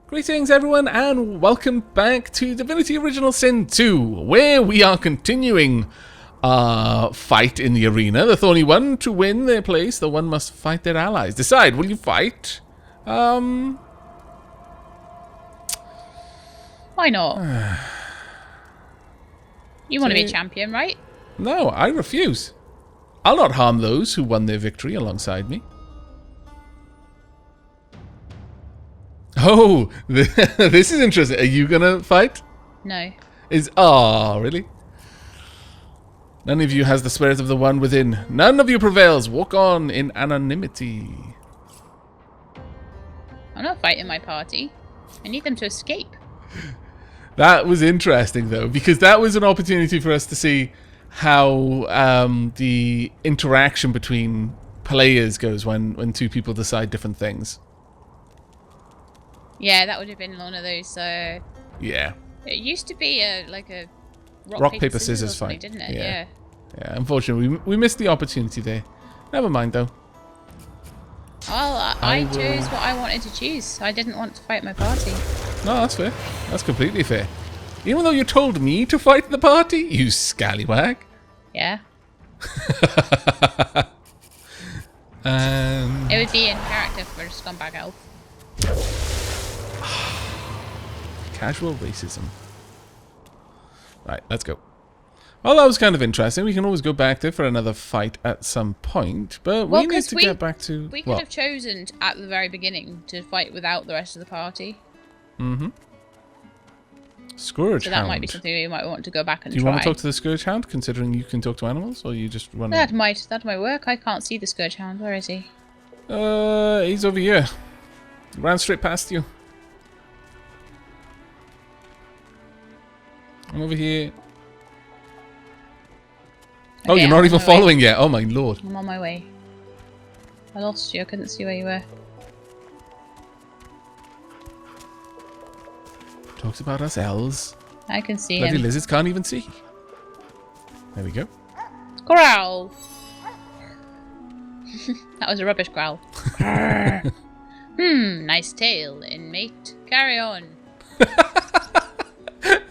Greetings everyone and welcome back to Divinity Original Sin 2, where we are continuing our fight in the arena. The thorny one, to win their place, the one must fight their allies. Decide, will you fight? Why not? You want to be a champion, right? No, I refuse. I'll not harm those who won their victory alongside me. Oh, this is interesting. Are you gonna fight? No. Really? None of you has the spirit of the one within. None of you prevails. Walk on in anonymity. I'm not fighting my party. I need them to escape. That was interesting, though, because that was an opportunity for us to see how the interaction between players goes when two people decide different things. Yeah, that would have been one of those. Yeah. It used to be a rock paper scissors fight, didn't it? Yeah. Yeah. Unfortunately, we missed the opportunity there. Never mind, though. Well, I chose what I wanted to choose. I didn't want to fight my party. No, that's fair. That's completely fair. Even though you told me to fight the party, you scallywag. Yeah. It would be in character for a scumbag elf. Casual racism. Right, let's go. Well, that was kind of interesting. We can always go back there for another fight at some point, but we need to get back to... We could have chosen at the very beginning to fight without the rest of the party. Mm-hmm. Scourge So that Hound. might be something we might want to go back and try. Do you want to talk to the Scourge Hound, considering you can talk to animals, or you just run... That might work. I can't see the Scourge Hound. Where is he? He's over here. Ran straight past you. I'm over here. Okay, oh, you're not even following yet. Oh my lord. I'm on my way. I lost you. I couldn't see where you were. Talks about us elves. I can see Bloody him. lizards can't even see. There we go. Growl! That was a rubbish growl. Nice tail, inmate. Carry on.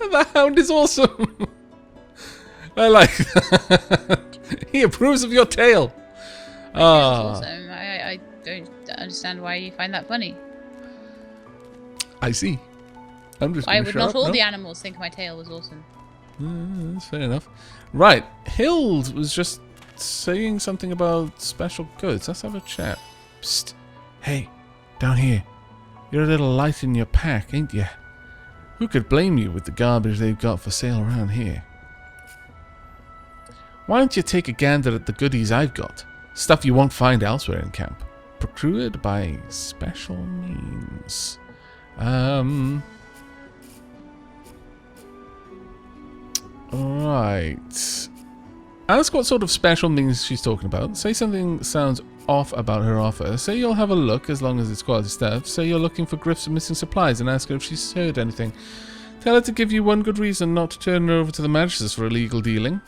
The hound is awesome. I like that. He approves of your tail. That's awesome. I don't understand why you find that funny. I see. I'm just. I would not all the animals think my tail was awesome. That's fair enough. Right, Hild was just saying something about special goods. Let's have a chat. Psst. Hey, down here. You're a little light in your pack, ain't you? Who could blame you with the garbage they've got for sale around here? Why don't you take a gander at the goodies I've got? Stuff you won't find elsewhere in camp. Procured by special means. Right. Ask what sort of special means she's talking about. Say something sounds off about her offer. Say you'll have a look as long as it's quality stuff. Say you're looking for Griff's missing supplies and ask her if she's heard anything. Tell her to give you one good reason not to turn her over to the Magisters for illegal dealing.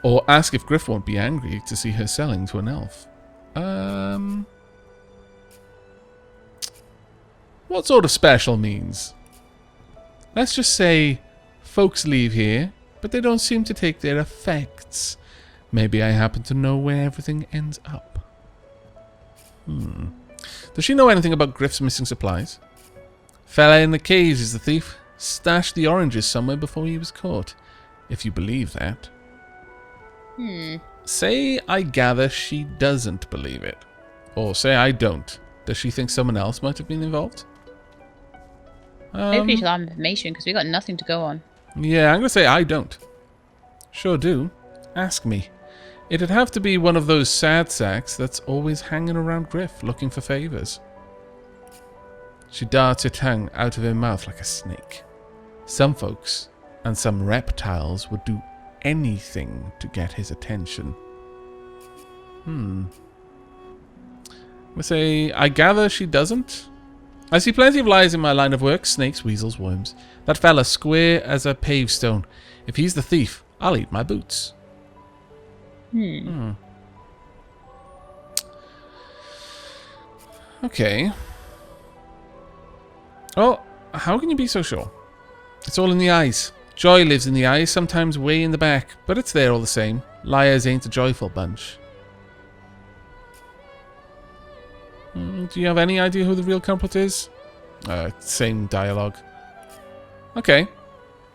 Or ask if Griff won't be angry to see her selling to an elf. What sort of special means? Let's just say folks leave here, but they don't seem to take their effects. Maybe I happen to know where everything ends up. Does she know anything about Griff's missing supplies? Fella in the caves is the thief. Stashed the oranges somewhere before he was caught. If you believe that. Say I gather she doesn't believe it. Or say I don't. Does she think someone else might have been involved? Maybe she'll have information because we got nothing to go on. Yeah, I'm going to say I don't. Sure do. Ask me. It'd have to be one of those sad sacks that's always hanging around Griff looking for favors. She darts her tongue out of her mouth like a snake. Some folks and some reptiles would do anything to get his attention. I say, I gather she doesn't. I see plenty of lies in my line of work. Snakes, weasels, worms. That fella square as a pavestone. If he's the thief, I'll eat my boots. Okay. Oh, How can you be so sure? It's all in the eyes. Joy lives in the eyes, sometimes way in the back, but it's there all the same. Liars ain't a joyful bunch. Do you have any idea who the real culprit is? Same dialogue. Okay.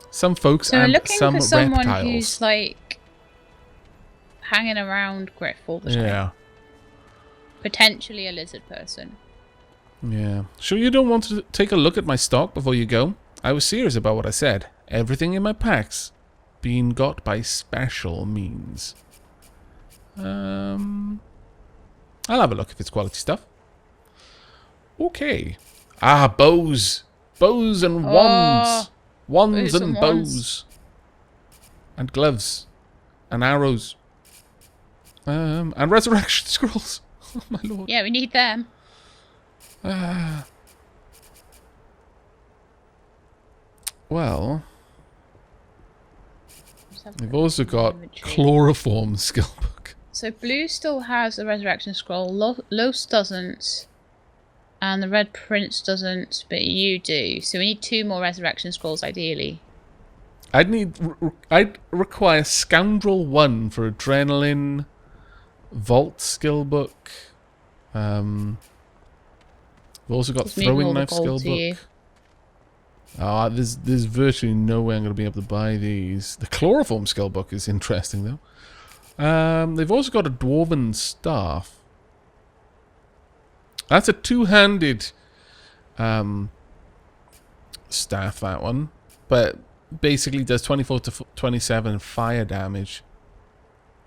Some folks So we're and looking some for someone reptiles. who's like hanging around Griff all the time. Yeah. Potentially a lizard person. Yeah. Sure you don't want to take a look at my stock before you go? I was serious about what I said. Everything in my packs being got by special means. I'll have a look if it's quality stuff. Okay. Ah, bows. Bows and wands. Wands and bows. And gloves. And arrows. And resurrection scrolls. Oh my lord. Yeah, we need them. Well, we've also got chloroform skill book. So blue still has a resurrection scroll. Los doesn't. And the red prince doesn't, but you do. So we need 2 more resurrection scrolls, ideally. I'd require Scoundrel 1 for Adrenaline, Vault skill book. We've also got Throwing Knife skill book. There's virtually no way I'm going to be able to buy these. The Chloroform skill book is interesting though. They've also got a Dwarven staff. That's a 2-handed staff, that one. But basically does 24 to 27 fire damage.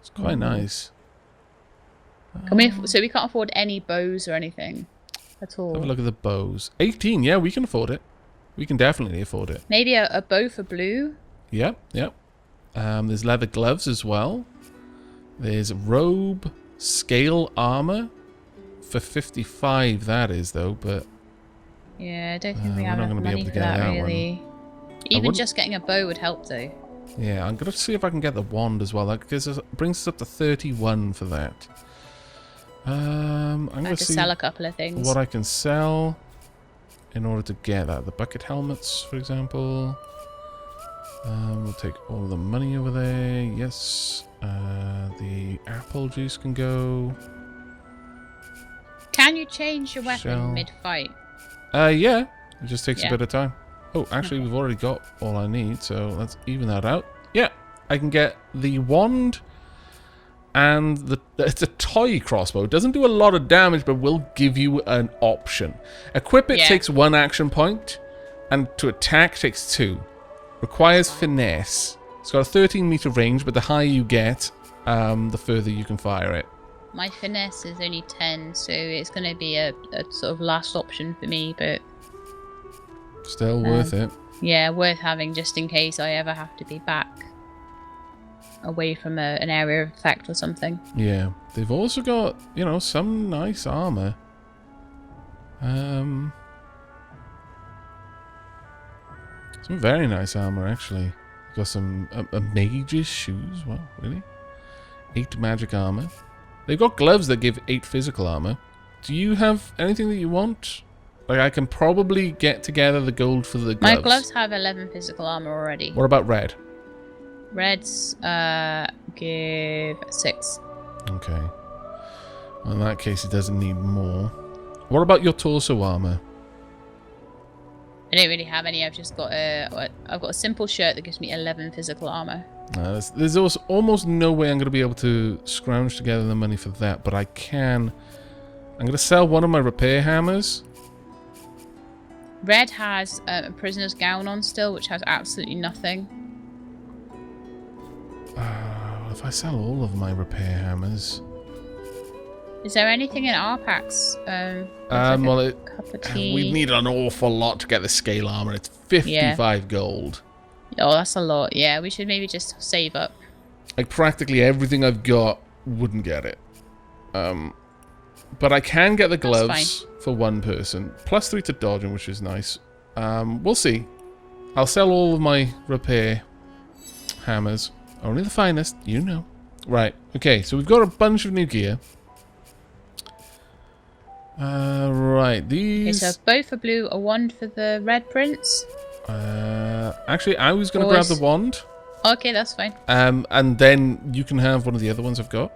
It's quite nice. So we can't afford any bows or anything at all. Have a look at the bows. 18, yeah, we can afford it. We can definitely afford it. Maybe a bow for blue? Yep. There's leather gloves as well. There's robe, scale armor. For 55 that is though, but yeah, I don't think we have not enough gonna be able money to for get that that really. Even just getting a bow would help though. Yeah, I'm gonna see if I can get the wand as well. That brings us up to 31 for that. I'm gonna see sell a couple of things. what I can sell in order to get that. The bucket helmets, for example. We'll take all the money over there. Yes. The apple juice can go. Can you change your weapon mid-fight? Yeah. It just takes a bit of time. Oh, actually, we've already got all I need, so let's even that out. Yeah, I can get the wand and it's a toy crossbow. It doesn't do a lot of damage, but will give you an option. Equip it takes 1 action point, and to attack takes 2. Requires finesse. It's got a 13-meter range, but the higher you get, the further you can fire it. My finesse is only 10, so it's going to be a sort of last option for me, but still worth it. Yeah, worth having just in case I ever have to be back away from an area of effect or something. Yeah, they've also got, you know, some nice armor. Some very nice armor, actually. Got some a mage's shoes. Wow, really? 8 magic armor. They've got gloves that give 8 physical armor. Do you have anything that you want? Like, I can probably get together the gold for the gloves. My gloves have 11 physical armor already. What about red? Reds give 6. Okay. Well, in that case, it doesn't need more. What about your torso armor? I don't really have any. I've just got I've got a simple shirt that gives me 11 physical armor. There's also almost no way I'm going to be able to scrounge together the money for that, but I can. I'm going to sell one of my repair hammers. Red has a prisoner's gown on still, which has absolutely nothing. If I sell all of my repair hammers... Is there anything in our packs? Well, cup of tea. We need an awful lot to get the scale armor. It's 55 gold. Oh, that's a lot. Yeah, we should maybe just save up. Like, practically everything I've got wouldn't get it. But I can get the gloves for 1 person. +3 to dodging, which is nice. We'll see. I'll sell all of my repair hammers. Only the finest, you know. Right, okay, so we've got a bunch of new gear. Right, Okay, these... so both are blue, a wand for the red prince. Actually, I was going to grab the wand. Okay, that's fine. And then you can have one of the other ones I've got.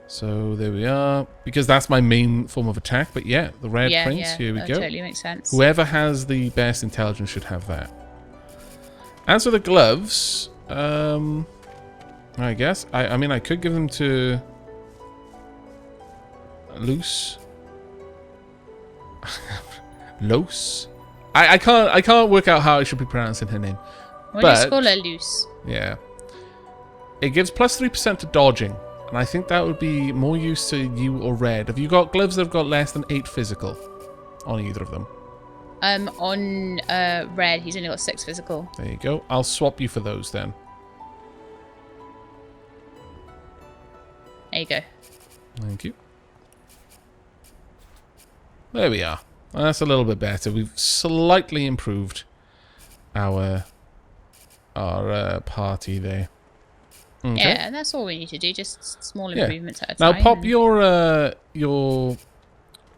So there we are. Because that's my main form of attack. But yeah, the red prince, here we that go. totally makes sense. Whoever has the best intelligence should have that. As for the gloves, I guess. I mean, I could give them to... Loose. Los. I can't work out how I should be pronouncing her name. We'll just call her Loose. Yeah. It gives plus 3% to dodging. And I think that would be more use to you or Red. Have you got gloves that have got less than 8 physical on either of them? On Red, he's only got 6 physical. There you go. I'll swap you for those then. There you go. Thank you. There we are. That's a little bit better. We've slightly improved our party there. Okay. Yeah, and that's all we need to do. Just small improvements at a time. Now pop your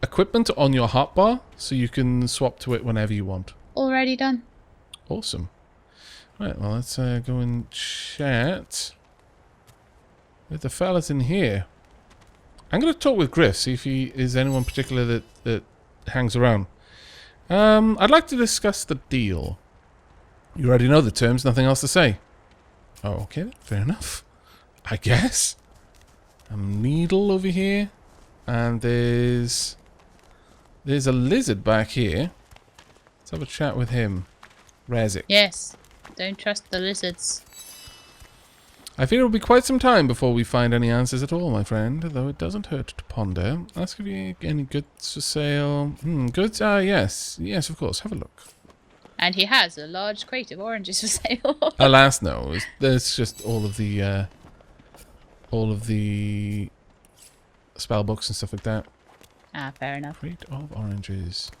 equipment on your hotbar so you can swap to it whenever you want. Already done. Awesome. Right, well, let's go and chat with the fellas in here. I'm going to talk with Griff, see if he is anyone particular that hangs around. I'd like to discuss the deal. You already know the terms, nothing else to say. Oh, okay, fair enough. I guess. A needle over here. And there's a lizard back here. Let's have a chat with him. Razik. Yes. Don't trust the lizards. I fear it'll be quite some time before we find any answers at all, my friend, though it doesn't hurt to ponder. Ask if you any goods for sale. Goods? Yes. Yes, of course. Have a look. And he has a large crate of oranges for sale. Alas, no. There's just all of the spell books and stuff like that. Ah, fair enough. Crate of oranges.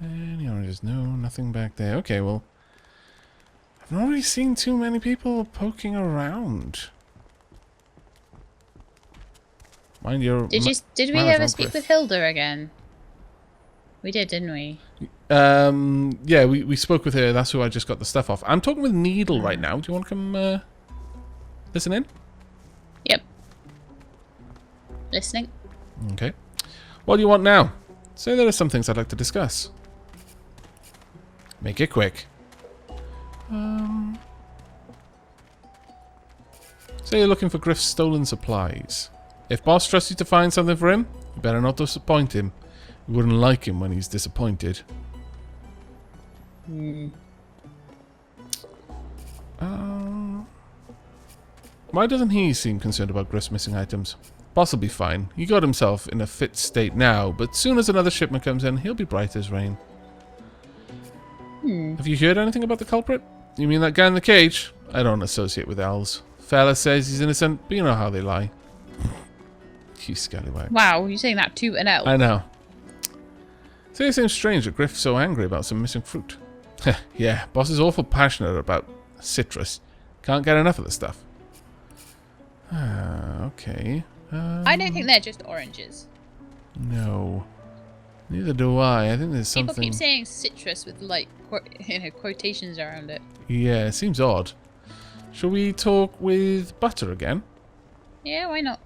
Any oranges? No, nothing back there. Okay, well, I've not really seen too many people poking around. Mind your... Did we ever speak with Hilda again? We did, didn't we? Yeah, we spoke with her. That's who I just got the stuff off. I'm talking with Needle right now. Do you want to come listen in? Yep. Listening. Okay. What do you want now? Say there are some things I'd like to discuss. Make it quick. Say you're looking for Griff's stolen supplies. If boss trusts you to find something for him, you better not disappoint him. You wouldn't like him when he's disappointed. Why doesn't he seem concerned about Griff's missing items? Boss will be fine. He got himself in a fit state now, but soon as another shipment comes in, he'll be bright as rain. Have you heard anything about the culprit? You mean that guy in the cage? I don't associate with owls. Fella says he's innocent, but you know how they lie. You scallywag. Wow, you're saying that to an elf. I know. Say it seems strange that Griff's so angry about some missing fruit. Yeah, boss is awful passionate about citrus. Can't get enough of the stuff. Okay. I don't think they're just oranges. No. Neither do I. I think there's something... People keep saying citrus with, like, quotations around it. Yeah, it seems odd. Shall we talk with Butter again? Yeah, why not?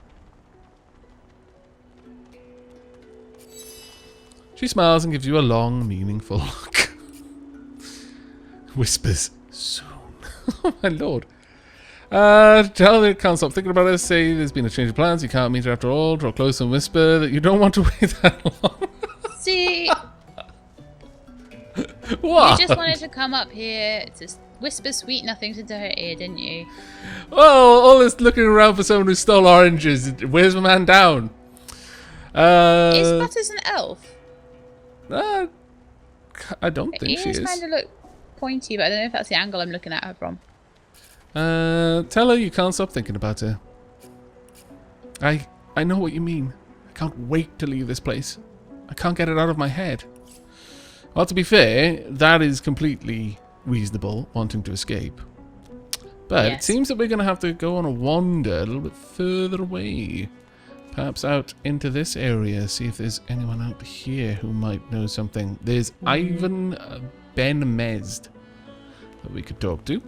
She smiles and gives you a long, meaningful look. Whispers, soon. Oh my lord. Tell her can't stop thinking about it. Say there's been a change of plans. You can't meet her after all. Draw close and whisper that you don't want to wait that long. See? What? You just wanted to come up here to whisper sweet nothings into her ear, didn't you? Oh, all this looking around for someone who stole oranges. Where's my man down? Is Butters an elf? I don't think she is. He kind of look pointy, but I don't know if that's the angle I'm looking at her from. Tell her you can't stop thinking about her. I know what you mean. I can't wait to leave this place. I can't get it out of my head. Well, to be fair, that is completely reasonable, wanting to escape. But yes. It seems that we're going to have to go on a wander a little bit further away Perhaps out into this area, see if there's anyone out here who might know something. There's Ivan Ben Mezd that we could talk to.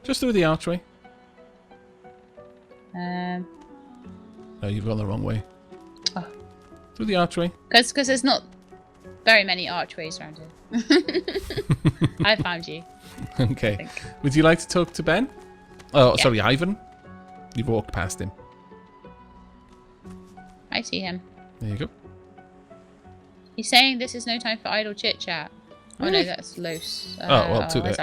Just through the archway. No, you've gone the wrong way. Oh. Through the archway. Because there's not very many archways around here. I found you. Okay. Would you like to talk to Ben? Oh, yeah. Sorry, Ivan. You've walked past him. I see him. There you go. He's saying this is no time for idle chit-chat. Oh no, that's Los.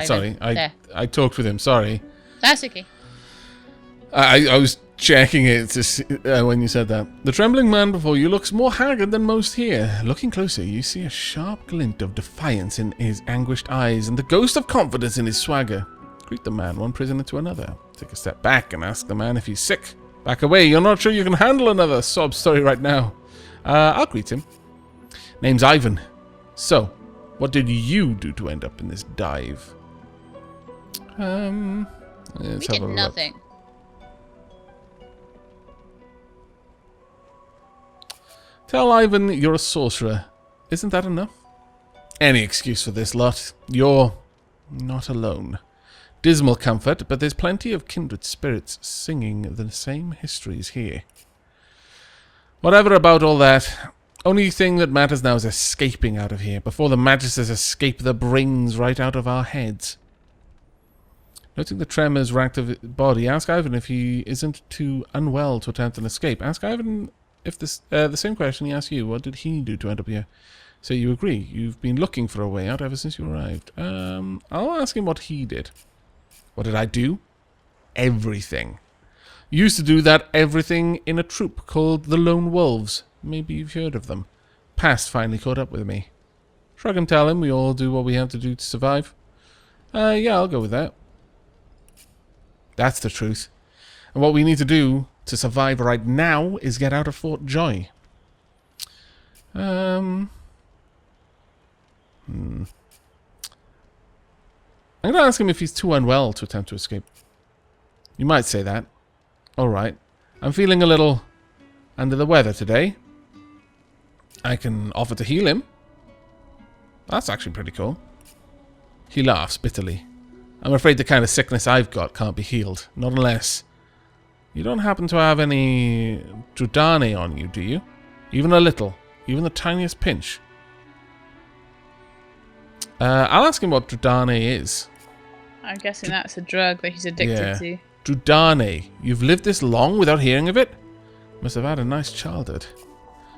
Sorry. I talked with him. Sorry. That's okay. I was checking it to see, when you said that. The trembling man before you looks more haggard than most here. Looking closer, you see a sharp glint of defiance in his anguished eyes and the ghost of confidence in his swagger. Greet the man, one prisoner to another. Take a step back and ask the man if he's sick. Back away, you're not sure you can handle another sob story right now. I'll greet him. Name's Ivan. So, what did you do to end up in this dive? Let's we have did a nothing. Look. Tell Ivan you're a sorcerer. Isn't that enough? Any excuse for this lot. You're not alone. Dismal comfort, but there's plenty of kindred spirits singing the same histories here. Whatever about all that. Only thing that matters now is escaping out of here before the Magisters escape the brains right out of our heads. Noting the tremors racked of his body, ask Ivan if he isn't too unwell to attempt an escape. Ask Ivan if the same question he asked you. What did he do to end up here? So you agree. You've been looking for a way out ever since you arrived. I'll ask him what he did. What did I do? Everything. Used to do that everything in a troop called the Lone Wolves. Maybe you've heard of them. Past finally caught up with me. Shrug and tell him we all do what we have to do to survive. Yeah, I'll go with that. That's the truth. And what we need to do to survive right now is get out of Fort Joy. I'm going to ask him if he's too unwell to attempt to escape. You might say that. Alright. I'm feeling a little under the weather today. I can offer to heal him. That's actually pretty cool. He laughs bitterly. I'm afraid the kind of sickness I've got can't be healed. Not unless... You don't happen to have any Drudane on you, do you? Even a little. Even the tiniest pinch. I'll ask him what Drudane is. I'm guessing that's a drug that he's addicted to. Drudane. You've lived this long without hearing of it? Must have had a nice childhood.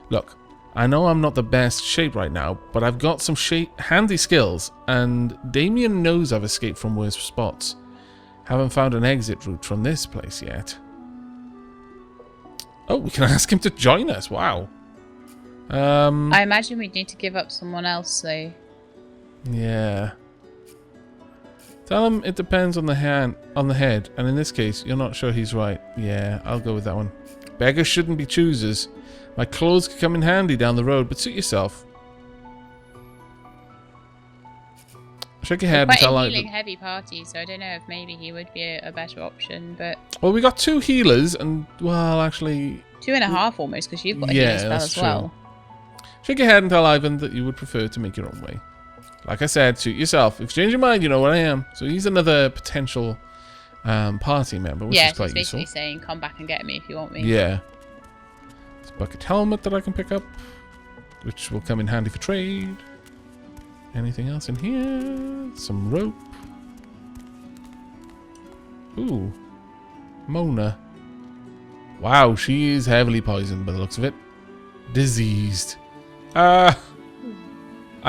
Look, I know I'm not the best shape right now, but I've got some handy skills, and Damien knows I've escaped from worse spots. Haven't found an exit route from this place yet. Oh, we can ask him to join us. Wow. I imagine we'd need to give up someone else, though. Yeah. Tell him it depends on the head, and in this case, you're not sure he's right. Yeah, I'll go with that one. Beggars shouldn't be choosers. My clothes could come in handy down the road, but suit yourself. Shake your head and tell Quite a healing heavy party, so I don't know if maybe he would be a better option, but... Well, we got 2 healers, and, well, actually... 2.5 almost, because you've got a healing spell as well. Shake your head and tell Ivan that you would prefer to make your own way. Like I said, suit yourself. If you change your mind, you know where I am. So he's another potential party member, which is quite useful. Yeah, he's basically saying, come back and get me if you want me. Yeah. There's a bucket helmet that I can pick up, which will come in handy for trade. Anything else in here? Some rope. Ooh. Mona. Wow, she is heavily poisoned by the looks of it. Diseased. I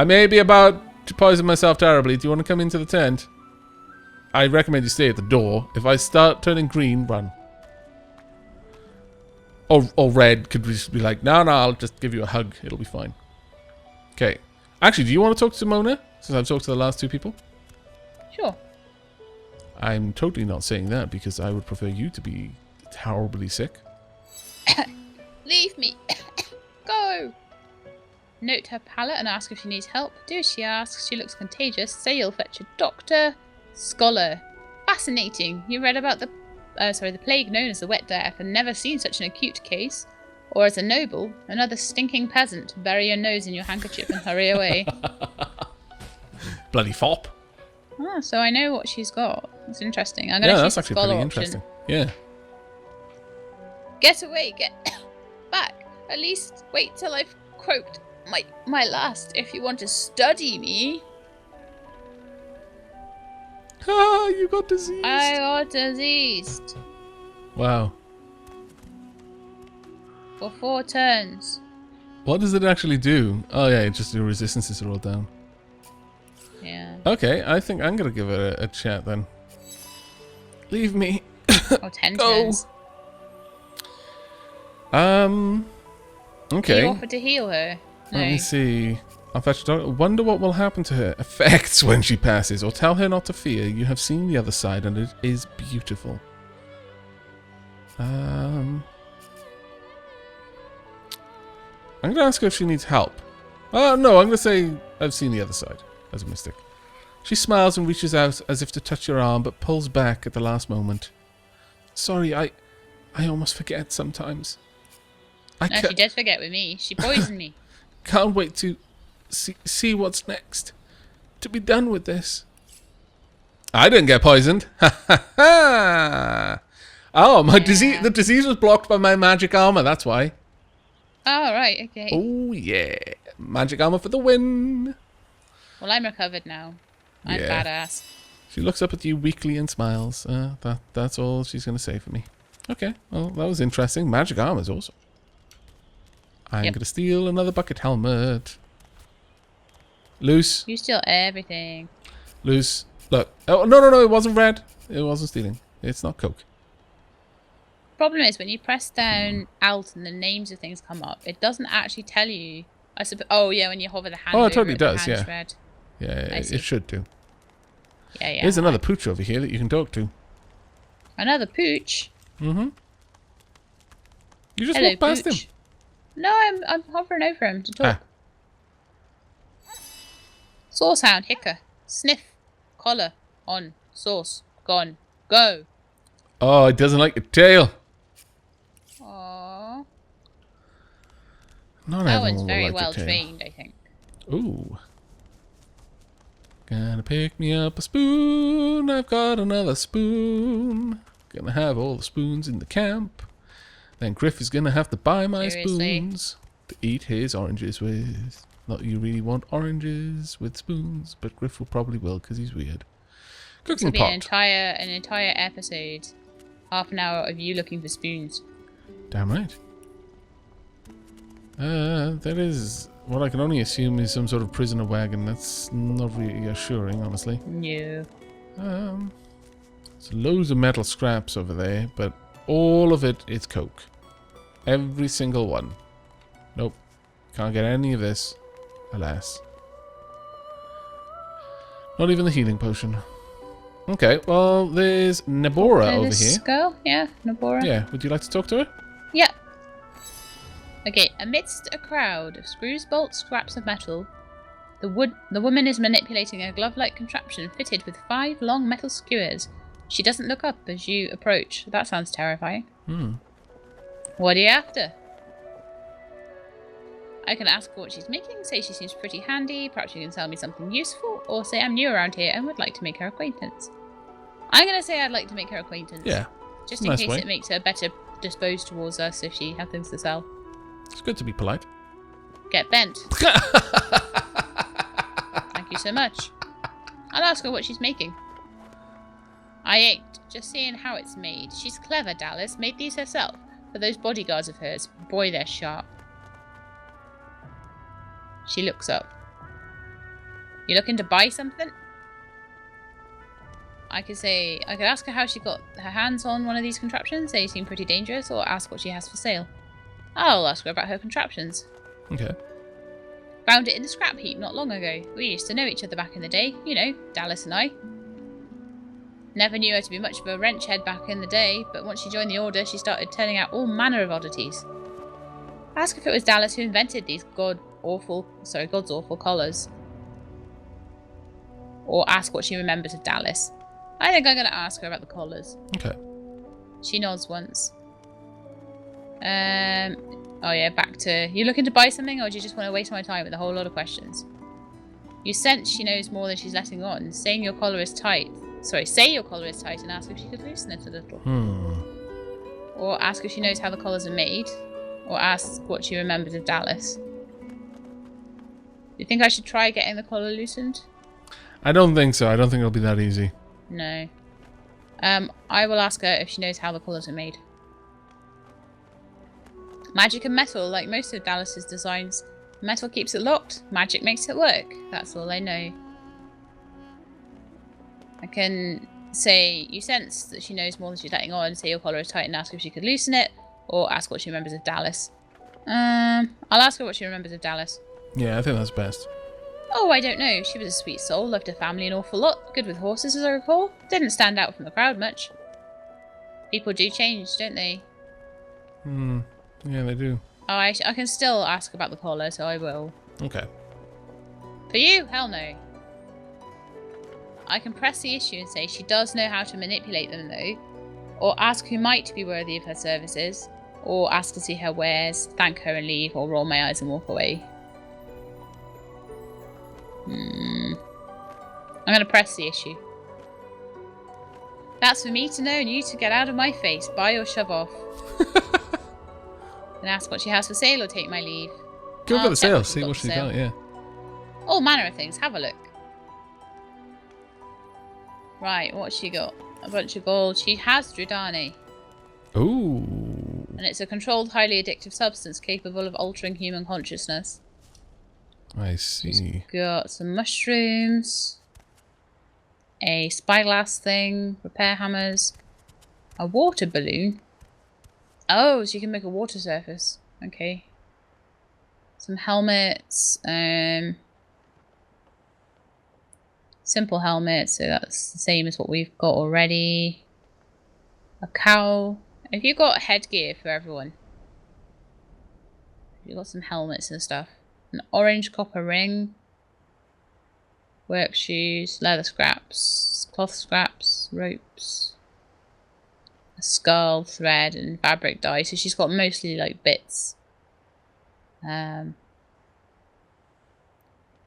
may be about to poison myself terribly. Do you want to come into the tent? I recommend you stay at the door. If I start turning green, run. Or red could just be like, no, I'll just give you a hug. It'll be fine. Okay. Actually, do you want to talk to Mona? Since I've talked to the last 2 people? Sure. I'm totally not saying that because I would prefer you to be horribly sick. Leave me. Go. Note her palate and ask if she needs help. Do as she asks. She looks contagious. Say you'll fetch a doctor. Scholar. Fascinating. You read about the the plague known as the Wet Death, and never seen such an acute case. Or as a noble, another stinking peasant, bury your nose in your handkerchief and hurry away. Bloody fop. Ah, so I know what she's got. It's interesting. I'm going to choose the actually scholar pretty option. interesting. Yeah. Get away, get back. At least wait till I've croaked my last if you want to study me. Ah, you got diseased. I got diseased. Wow. For 4 turns. What does it actually do? Oh yeah, just the resistances are all down. Yeah. Okay, I think I'm gonna give it a chat then. Leave me. Or 10 Go. turns. Okay. You offered to heal her. No. Let me see. I'll fetch a doctor. Wonder what will happen to her effects when she passes. Or tell her not to fear. You have seen the other side and it is beautiful. I'm going to ask her if she needs help. No, I'm going to say I've seen the other side as a mystic. She smiles and reaches out as if to touch your arm, but pulls back at the last moment. Sorry, I almost forget sometimes. No, she did forget with me. She poisoned me. Can't wait to see what's next. To be done with this. I didn't get poisoned. Ha ha ha! Oh, the disease was blocked by my magic armor, that's why. Oh, right, okay. Oh, yeah. Magic armor for the win. Well, I'm recovered now. I'm badass. She looks up at you weakly and smiles. That's all she's going to say for me. Okay, well, that was interesting. Magic armor is awesome. I'm going to steal another bucket helmet. Loose. You steal everything. Loose. Look. Oh, no, it wasn't red. It wasn't stealing. It's not Coke. Problem is, when you press down Alt and the names of things come up, it doesn't actually tell you. I suppose. Oh, yeah, when you hover the hand. Oh, it over totally it, does, the hand's yeah. red. Yeah, it should do. Yeah. There's another pooch over here that you can talk to. Another pooch? Mm-hmm. You just Hello, walked past pooch. him. No, I'm hovering over him to talk. Sauce hound, hicker. Sniff. Collar. On. Sauce. Gone. Go. Oh, it doesn't like your tail. Aww. Not That everyone one's will very like well your tail. trained, I think. Ooh. Gonna pick me up a spoon. I've got another spoon. Gonna have all the spoons in the camp. Then Griff is gonna have to buy my spoons to eat his oranges with. Not that you really want oranges with spoons, but Griff will probably will because he's weird. Cooking This pot. will be an entire episode. Half an hour of you looking for spoons. Damn right. That is what I can only assume is some sort of prisoner wagon. That's not really assuring, honestly. No. There's loads of metal scraps over there, but all of it is coke. Every single one. Nope. Can't get any of this. Alas. Not even the healing potion. Okay, well, there's Nebora over This here. girl? Yeah, Nebora. Yeah, would you like to talk to her? Yeah. Okay, amidst a crowd of screws, bolts, scraps of metal, the woman is manipulating a glove-like contraption fitted with 5 long metal skewers. She doesn't look up as you approach. That sounds terrifying. What are you after? I can ask her what she's making, say she seems pretty handy, perhaps you can sell me something useful, or say I'm new around here and would like to make her acquaintance. I'm going to say I'd like to make her acquaintance. Yeah. Just in case it makes her better disposed towards us if she has things to sell. It's good to be polite. Get bent. Thank you so much. I'll ask her what she's making. I ain't. Just seeing how it's made. She's clever, Dallas. Made these herself. For those bodyguards of hers. Boy, they're sharp. She looks up. You looking to buy something? I could ask her how she got her hands on one of these contraptions. They seem pretty dangerous. Or ask what she has for sale. I'll ask her about her contraptions. Okay. Found it in the scrap heap not long ago. We used to know each other back in the day. You know, Dallas and I. Never knew her to be much of a wrench head back in the day, but once she joined the Order, she started turning out all manner of oddities. Ask if it was Dallas who invented these God's awful collars. Or ask what she remembers of Dallas. I think I'm going to ask her about the collars. Okay. She nods once. Oh yeah, back to... You looking to buy something, or do you just want to waste my time with a whole lot of questions? You sense she knows more than she's letting on. Say your collar is tight and ask if she could loosen it a little. Or ask if she knows how the collars are made. Or ask what she remembers of Dallas. Do you think I should try getting the collar loosened? I don't think so. I don't think it'll be that easy. No. I will ask her if she knows how the collars are made. Magic and metal, like most of Dallas's designs. Metal keeps it locked, magic makes it work. That's all I know. I can say you sense that she knows more than she's letting on, say your collar is tight and ask if she could loosen it, or ask what she remembers of Dallas. I'll ask her what she remembers of Dallas. Yeah, I think that's best. Oh, I don't know. She was a sweet soul, loved her family an awful lot, good with horses as I recall. Didn't stand out from the crowd much. People do change, don't they? Yeah, they do. Oh, I can still ask about the collar, so I will. Okay. For you? Hell no. I can press the issue and say she does know how to manipulate them, though. Or ask who might be worthy of her services. Or ask to see her wares, thank her and leave, or roll my eyes and walk away. I'm going to press the issue. That's for me to know and you to get out of my face. Buy or shove off. And ask what she has for sale or take my leave. Go for the sale, see what she's got, yeah. All manner of things, have a look. Right, what's she got? A bunch of gold. She has Dridani. Ooh. And it's a controlled, highly addictive substance capable of altering human consciousness. I see. She's got some mushrooms. A spyglass thing. Repair hammers. A water balloon. Oh, so you can make a water surface. Okay. Some helmets. Simple helmets, so that's the same as what we've got already. A cowl. Have you got headgear for everyone? You've got some helmets and stuff. An orange copper ring. Work shoes. Leather scraps. Cloth scraps. Ropes. A skull, thread, and fabric dye. So she's got mostly like bits. No,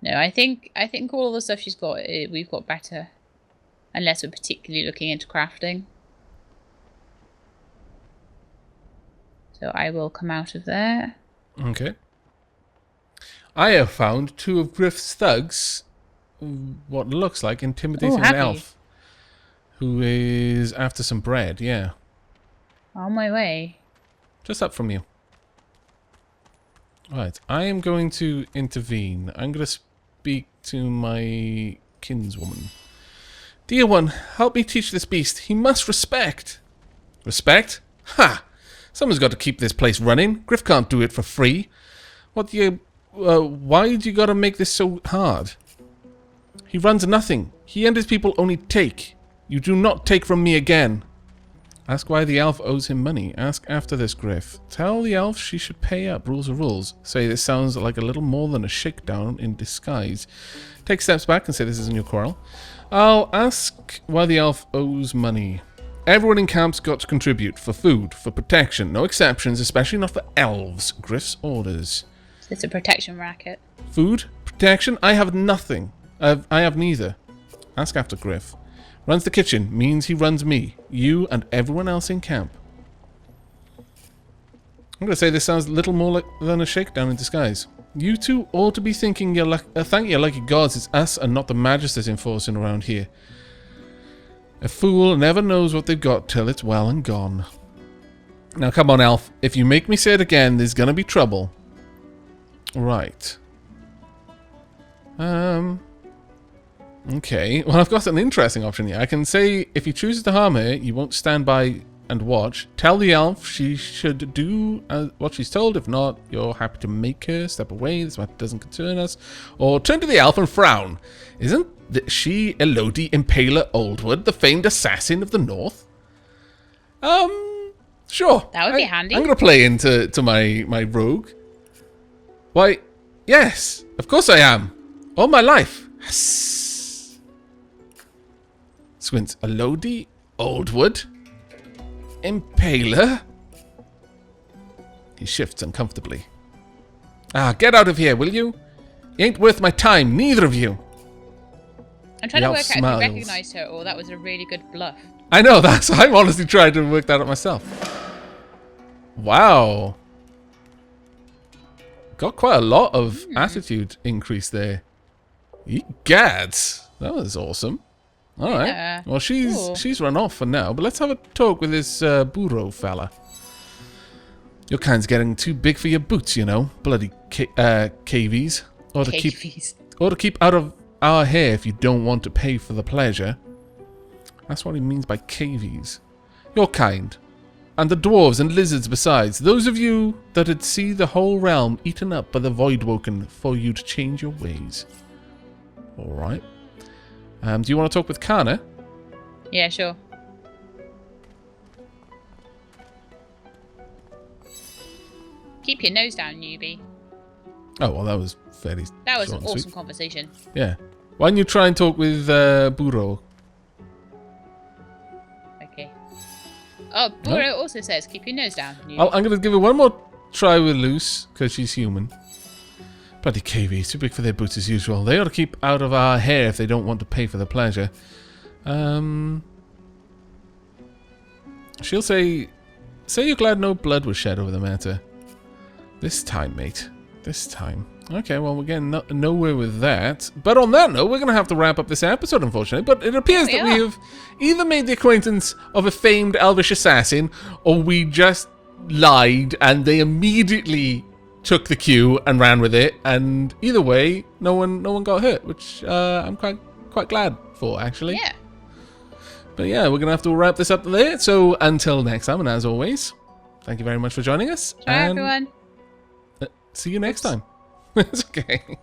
I think all the stuff she's got, we've got better. Unless we're particularly looking into crafting. So I will come out of there. Okay. I have found 2 of Griff's thugs, what looks like intimidating an elf. Who is after some bread, yeah. On my way. Just up from you. Right, I am going to intervene. I'm going to speak to my kinswoman. Dear one, help me teach this beast. He must respect. Respect? Ha! Someone's got to keep this place running. Griff can't do it for free. What do you... why do you got to make this so hard? He runs nothing. He and his people only take. You do not take from me again. Ask why the elf owes him money. Ask after this, Griff. Tell the elf she should pay up. Rules are rules. Say this sounds like a little more than a shakedown in disguise. Take steps back and say this isn't your quarrel. I'll ask why the elf owes money. Everyone in camp's got to contribute. For food, for protection. No exceptions, especially not for elves. Griff's orders. It's a protection racket. Food? Protection? I have nothing. I have neither. Ask after Griff. Runs the kitchen, means he runs me, you, and everyone else in camp. I'm going to say this sounds a little more than a shakedown in disguise. You two ought to be thanking your lucky gods it's us and not the Magisters enforcing around here. A fool never knows what they've got till it's well and gone. Now come on, elf. If you make me say it again, there's going to be trouble. Right. Okay, well I've got an interesting option here. I can say, if he chooses to harm her, you won't stand by and watch. Tell the elf she should do what she's told. If not, you're happy to make her step away. This matter doesn't concern us. Or turn to the elf and frown. Isn't she Elodi Impaler Oldwood, the famed assassin of the north? Sure. That would be handy. I'm going to play into my rogue. Why, yes, of course I am. All my life. Squints. Elodi Oldwood? Impaler? He shifts uncomfortably. Ah, get out of here, will you? You ain't worth my time, neither of you. I'm trying to work out if you recognised her or that was a really good bluff. I know, I'm honestly trying to work that out myself. Wow. Got quite a lot of attitude increase there. Egads. That was awesome. Alright. Yeah. Well, she's run off for now, but let's have a talk with this burro fella. Your kind's getting too big for your boots, you know. Bloody cavies. Or to keep out of our hair if you don't want to pay for the pleasure. That's what he means by cavies. Your kind. And the dwarves and lizards besides. Those of you that'd see the whole realm eaten up by the Voidwoken for you to change your ways. Alright. Do you want to talk with Kana? Yeah, sure. Keep your nose down, newbie. Oh, well, that was fairly That was short an and awesome sweet. conversation. Yeah. Why don't you try and talk with Burro? Okay. Oh, Buro also says keep your nose down, newbie. I'm going to give it one more try with Luce, because she's human. Bloody cavies, too big for their boots as usual. They ought to keep out of our hair if they don't want to pay for the pleasure. She'll say you're glad no blood was shed over the matter. This time, mate. This time. Okay, well, we're getting nowhere with that. But on that note, we're going to have to wrap up this episode, unfortunately. But it appears that we have either made the acquaintance of a famed elvish assassin, or we just lied and they immediately took the cue and ran with it. And either way, no one got hurt, which I'm quite glad for, actually. Yeah. But yeah, we're going to have to wrap this up there. So until next time, and as always, thank you very much for joining us. Bye, everyone. See you next time. It's okay.